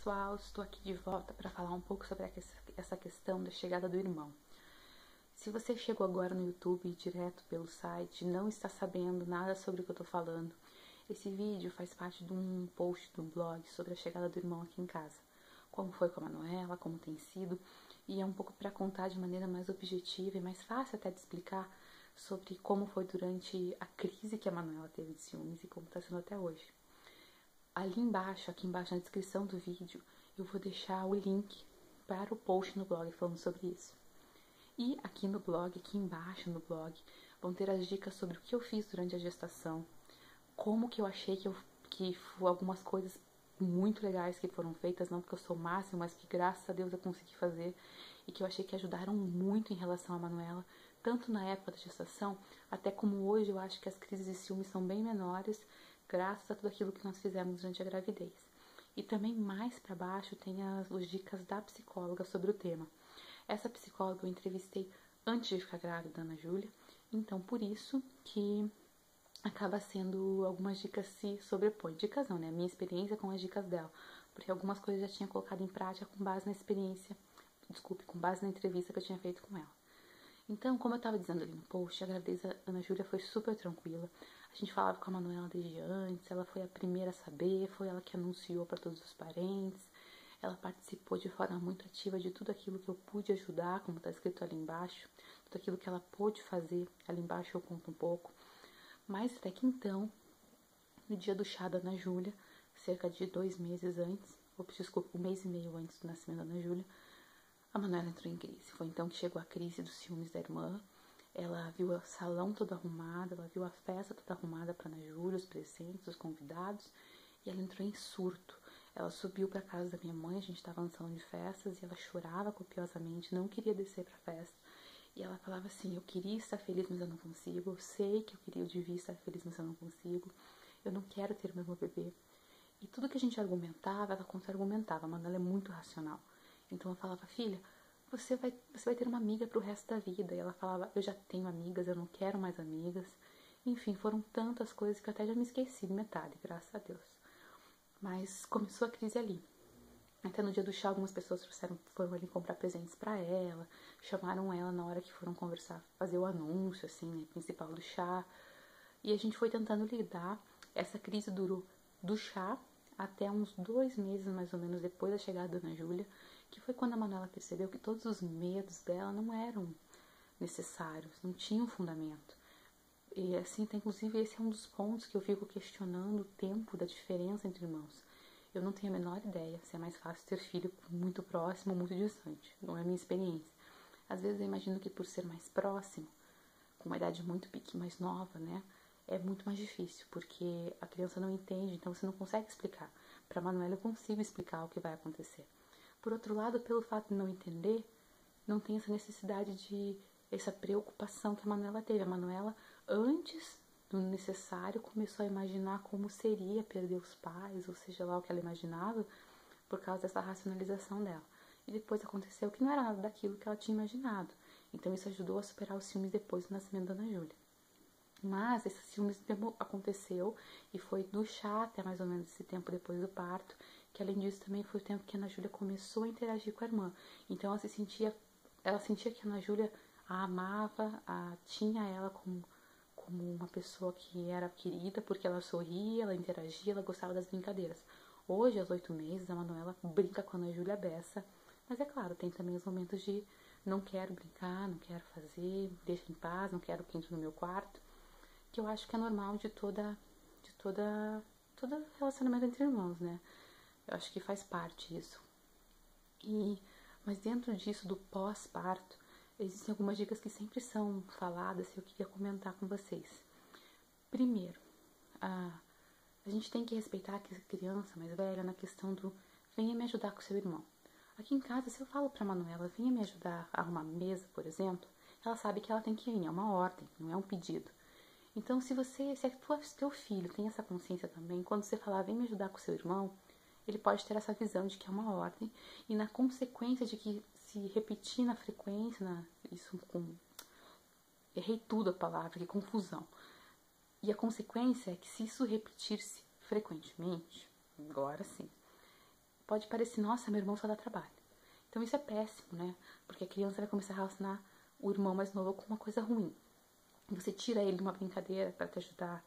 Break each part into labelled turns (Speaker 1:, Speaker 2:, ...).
Speaker 1: pessoal, estou aqui de volta para falar um pouco sobre essa questão da chegada do irmão. Se você chegou agora no YouTube direto pelo site e não está sabendo nada sobre o que eu estou falando, esse vídeo faz parte de um post do blog sobre a chegada do irmão aqui em casa. Como foi com a Manuela, como tem sido, e é um pouco para contar de maneira mais objetiva e mais fácil até de explicar sobre como foi durante a crise que a Manuela teve de ciúmes e como está sendo até hoje. Ali embaixo, aqui embaixo na descrição do vídeo, eu vou deixar o link para o post no blog falando sobre isso. E aqui no blog, aqui embaixo no blog, vão ter as dicas sobre o que eu fiz durante a gestação, como que eu achei que algumas coisas muito legais que foram feitas, não porque eu sou o máximo, mas que graças a Deus eu consegui fazer e que eu achei que ajudaram muito em relação à Manuela, tanto na época da gestação, até como hoje eu acho que as crises de ciúmes são bem menores, graças a tudo aquilo que nós fizemos durante a gravidez. E também mais para baixo tem as dicas da psicóloga sobre o tema. Essa psicóloga eu entrevistei antes de ficar grávida, Ana Júlia, então por isso que acaba sendo algumas dicas se sobrepõem. Dicas não, né? A minha experiência com as dicas dela, porque algumas coisas eu já tinha colocado em prática com base na experiência, com base na entrevista que eu tinha feito com ela. Então, como eu estava dizendo ali no post, a gravidez da Ana Júlia foi super tranquila. A gente falava com a Manuela desde antes, ela foi a primeira a saber, foi ela que anunciou para todos os parentes. Ela participou de forma muito ativa de tudo aquilo que eu pude ajudar, como está escrito ali embaixo. Tudo aquilo que ela pôde fazer, ali embaixo eu conto um pouco. Mas até que então, no dia do chá da Ana Júlia, cerca de 2 meses antes, desculpa, 1 mês e meio antes do nascimento da Ana Júlia, a Manuela entrou em crise. Foi então que chegou a crise dos ciúmes da irmã. Ela viu o salão todo arrumado, ela viu a festa toda arrumada para Ana Júlia, os presentes, os convidados, e ela entrou em surto. Ela subiu para casa da minha mãe, a gente estava no salão de festas, e ela chorava copiosamente, não queria descer para a festa. E ela falava assim: eu queria estar feliz, mas eu não consigo. Eu sei que eu devia estar feliz, mas eu não consigo. Eu não quero ter meu bebê. E tudo que a gente argumentava, ela contra-argumentava. A Manuela é muito racional. Então eu falava: filha, você vai ter uma amiga pro resto da vida. E ela falava: eu já tenho amigas, eu não quero mais amigas. Enfim, foram tantas coisas que eu até já me esqueci de metade, graças a Deus. Mas começou a crise ali. Até no dia do chá, algumas pessoas foram ali comprar presentes para ela, chamaram ela na hora que foram conversar, fazer o anúncio, assim, né, principal do chá. E a gente foi tentando lidar. Essa crise durou do chá até uns 2 meses, mais ou menos, depois da chegada da Ana Júlia, que foi quando a Manuela percebeu que todos os medos dela não eram necessários, não tinham fundamento. E assim, inclusive, esse é um dos pontos que eu fico questionando o tempo da diferença entre irmãos. Eu não tenho a menor ideia se é mais fácil ter filho muito próximo ou muito distante. Não é a minha experiência. Às vezes eu imagino que por ser mais próximo, com uma idade muito pequena, mais nova, né? É muito mais difícil, porque a criança não entende, então você não consegue explicar. Para a Manuela eu consigo explicar o que vai acontecer. Por outro lado, pelo fato de não entender, não tem essa necessidade essa preocupação que a Manuela teve. A Manuela, antes do necessário, começou a imaginar como seria perder os pais, ou seja lá o que ela imaginava, por causa dessa racionalização dela. E depois aconteceu que não era nada daquilo que ela tinha imaginado. Então isso ajudou a superar os ciúmes depois do nascimento da Ana Júlia. Mas esse ciúmes aconteceu e foi do chá até mais ou menos esse tempo depois do parto, que além disso também foi o tempo que a Ana Júlia começou a interagir com a irmã. Então ela sentia que a Ana Júlia a amava, tinha ela como uma pessoa que era querida, porque ela sorria, ela interagia, ela gostava das brincadeiras. Hoje, aos 8 meses, a Manuela brinca com a Ana Júlia beça, mas é claro, tem também os momentos de não quero brincar, não quero fazer, deixa em paz, não quero que entre no meu quarto, que eu acho que é normal de todo relacionamento entre irmãos, né? Eu acho que faz parte isso. Mas dentro disso, do pós-parto, existem algumas dicas que sempre são faladas e eu queria comentar com vocês. Primeiro, a gente tem que respeitar a criança mais velha na questão do venha me ajudar com seu irmão. Aqui em casa, se eu falo pra Manuela, venha me ajudar a arrumar mesa, por exemplo, ela sabe que ela tem que vir, é uma ordem, não é um pedido. Então, se teu filho tem essa consciência também, quando você falar, vem me ajudar com seu irmão, ele pode ter essa visão de que é uma ordem e na consequência de que se repetir na frequência, errei tudo a palavra, que confusão. E a consequência é que se isso repetir-se frequentemente, agora sim, pode parecer, nossa, meu irmão só dá trabalho. Então isso é péssimo, né? Porque a criança vai começar a relacionar o irmão mais novo com uma coisa ruim. Você tira ele de uma brincadeira para te ajudar.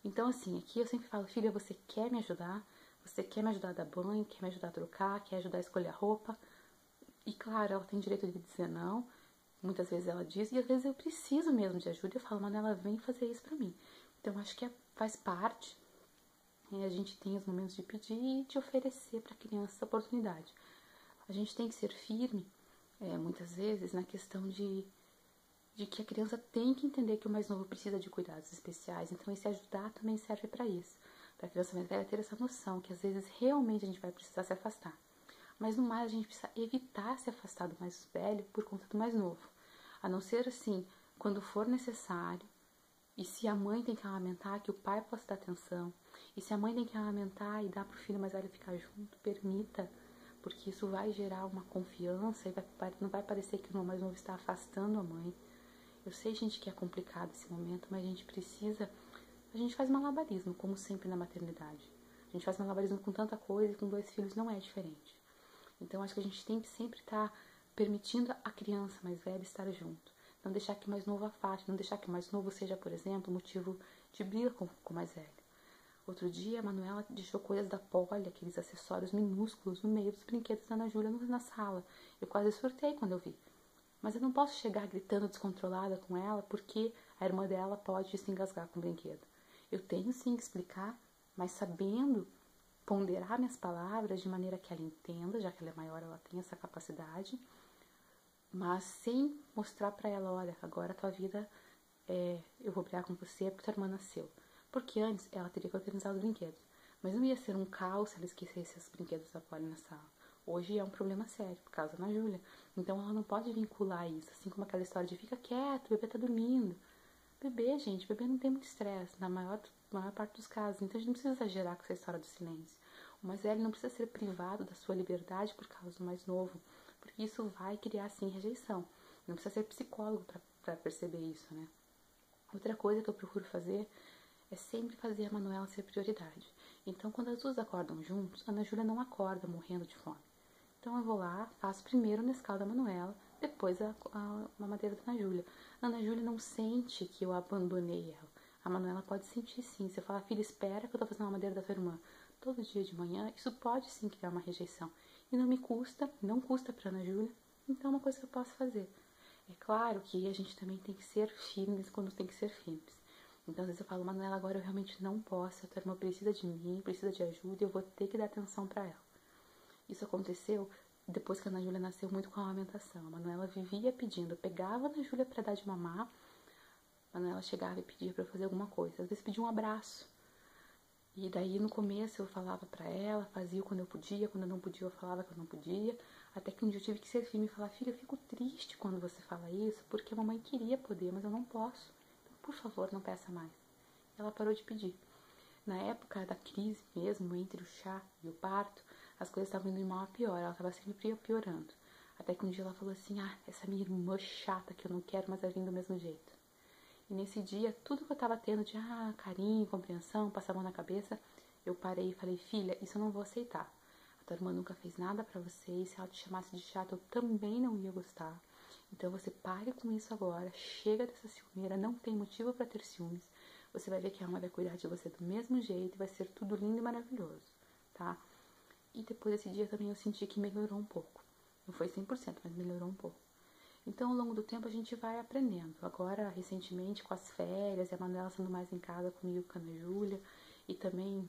Speaker 1: Então, assim, aqui eu sempre falo, filha, você quer me ajudar? Você quer me ajudar a dar banho? Quer me ajudar a trocar? Quer ajudar a escolher a roupa? E claro, ela tem direito de dizer não. Muitas vezes ela diz, e às vezes eu preciso mesmo de ajuda. Eu falo, Manuela, vem fazer isso pra mim. Então, acho que faz parte. A gente tem os momentos de pedir e de oferecer para a criança essa oportunidade. A gente tem que ser firme, muitas vezes, na questão de que a criança tem que entender que o mais novo precisa de cuidados especiais. Então, esse ajudar também serve para isso. Para a criança mais velha ter essa noção que, às vezes, realmente a gente vai precisar se afastar. Mas, no mais, a gente precisa evitar se afastar do mais velho por conta do mais novo. A não ser, assim, quando for necessário. E se a mãe tem que amamentar, que o pai possa dar atenção. E se a mãe tem que amamentar e dar para o filho mais velho ficar junto, permita. Porque isso vai gerar uma confiança e não vai parecer que o irmão mais novo está afastando a mãe. Eu sei, gente, que é complicado esse momento, mas a gente precisa... A gente faz malabarismo, como sempre na maternidade. A gente faz malabarismo com tanta coisa e com 2 filhos não é diferente. Então, acho que a gente tem que sempre estar permitindo a criança mais velha estar junto. Não deixar que o mais novo afaste, não deixar que o mais novo seja, por exemplo, motivo de briga com o mais velho. Outro dia, a Manuela deixou coisas da Polly, aqueles acessórios minúsculos, no meio dos brinquedos da Ana Júlia na sala. Eu quase surtei quando eu vi. Mas eu não posso chegar gritando descontrolada com ela porque a irmã dela pode se engasgar com o brinquedo. Eu tenho sim que explicar, mas sabendo ponderar minhas palavras de maneira que ela entenda, já que ela é maior, ela tem essa capacidade, mas sem mostrar pra ela, olha, agora a tua vida eu vou brigar com você porque tua irmã nasceu. Porque antes ela teria que organizar os brinquedos. Mas não ia ser um caos se ela esquecesse os brinquedos da Polly na sala. Hoje é um problema sério, por causa da Ana Júlia. Então ela não pode vincular isso, assim como aquela história de fica quieto, o bebê tá dormindo. Bebê, gente, bebê não tem muito estresse, na maior parte dos casos. Então a gente não precisa exagerar com essa história do silêncio. O mais velho não precisa ser privado da sua liberdade por causa do mais novo, porque isso vai criar, sim, rejeição. Não precisa ser psicólogo para perceber isso, né? Outra coisa que eu procuro fazer é sempre fazer a Manuela ser prioridade. Então, quando as duas acordam juntos, a Ana Júlia não acorda morrendo de fome. Então, eu vou lá, faço primeiro o Nescau da Manuela, depois a mamadeira da Ana Júlia. A Ana Júlia não sente que eu abandonei ela. A Manuela pode sentir sim. Se eu falar, filha, espera que eu tô fazendo a mamadeira da tua irmã todo dia de manhã, isso pode sim criar uma rejeição. E não me custa, não custa pra Ana Júlia, então é uma coisa que eu posso fazer. É claro que a gente também tem que ser firmes quando tem que ser firmes. Então, às vezes eu falo, Manuela, agora eu realmente não posso, a tua irmã precisa de mim, precisa de ajuda e eu vou ter que dar atenção pra ela. Isso aconteceu depois que a Ana Júlia nasceu muito com a amamentação. A Manuela vivia pedindo, eu pegava a Ana Júlia pra dar de mamar, a Manuela chegava e pedia pra eu fazer alguma coisa. Às vezes pedia um abraço. E daí no começo eu falava pra ela, fazia quando eu podia, quando eu não podia eu falava que eu não podia. Até que um dia eu tive que ser firme e falar, filha, eu fico triste quando você fala isso, porque a mamãe queria poder, mas eu não posso. Então, por favor, não peça mais. Ela parou de pedir. Na época da crise mesmo, entre o chá e o parto, as coisas estavam indo de mal a pior, ela estava sempre piorando. Até que um dia ela falou assim, essa minha irmã chata que eu não quero, mas vai vir do mesmo jeito. E nesse dia, tudo que eu tava tendo de carinho, compreensão, passar a mão na cabeça, eu parei e falei, filha, isso eu não vou aceitar. A tua irmã nunca fez nada pra você e se ela te chamasse de chata, eu também não ia gostar. Então você pare com isso agora, chega dessa ciumeira, não tem motivo pra ter ciúmes. Você vai ver que a alma vai cuidar de você do mesmo jeito e vai ser tudo lindo e maravilhoso, tá? E depois desse dia também eu senti que melhorou um pouco. Não foi 100%, mas melhorou um pouco. Então, ao longo do tempo, a gente vai aprendendo. Agora, recentemente, com as férias, e a Manuela sendo mais em casa comigo, com a Ana Júlia, e também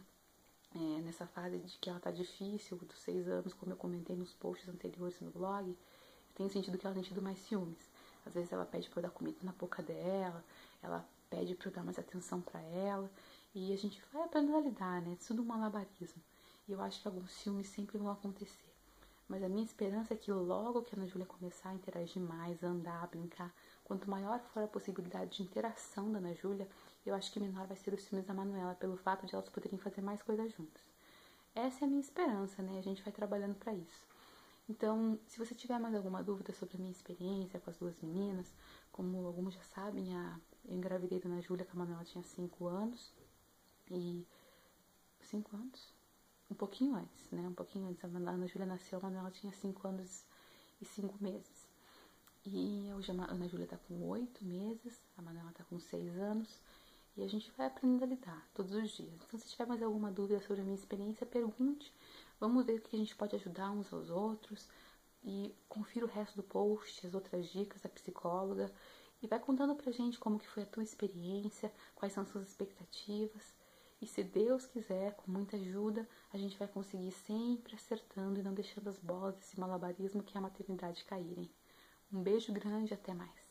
Speaker 1: nessa fase de que ela tá difícil, dos 6 anos, como eu comentei nos posts anteriores no blog, eu tenho sentido que ela tem tido mais ciúmes. Às vezes ela pede pra eu dar comida na boca dela, ela pede pra eu dar mais atenção pra ela, e a gente vai aprendendo a lidar, né? Tudo um malabarismo. E eu acho que alguns ciúmes sempre vão acontecer. Mas a minha esperança é que logo que a Ana Júlia começar a interagir mais, a andar, a brincar, quanto maior for a possibilidade de interação da Ana Júlia, eu acho que menor vai ser os ciúmes da Manuela, pelo fato de elas poderem fazer mais coisas juntas. Essa é a minha esperança, né? A gente vai trabalhando para isso. Então, se você tiver mais alguma dúvida sobre a minha experiência com as duas meninas, como alguns já sabem, eu engravidei da Ana Júlia, que a Manuela tinha 5 anos. E... 5 anos? um pouquinho antes, né? Um pouquinho antes. A Ana Júlia nasceu, a Manuela tinha 5 anos e 5 meses. E hoje a Ana Júlia tá com 8 meses, a Manuela tá com 6 anos. E a gente vai aprendendo a lidar todos os dias. Então, se tiver mais alguma dúvida sobre a minha experiência, pergunte. Vamos ver o que a gente pode ajudar uns aos outros. E confira o resto do post, as outras dicas da psicóloga. E vai contando pra gente como que foi a tua experiência, quais são as suas expectativas. E se Deus quiser, com muita ajuda, a gente vai conseguir sempre acertando e não deixando as bolas desse malabarismo que é a maternidade caírem. Um beijo grande e até mais.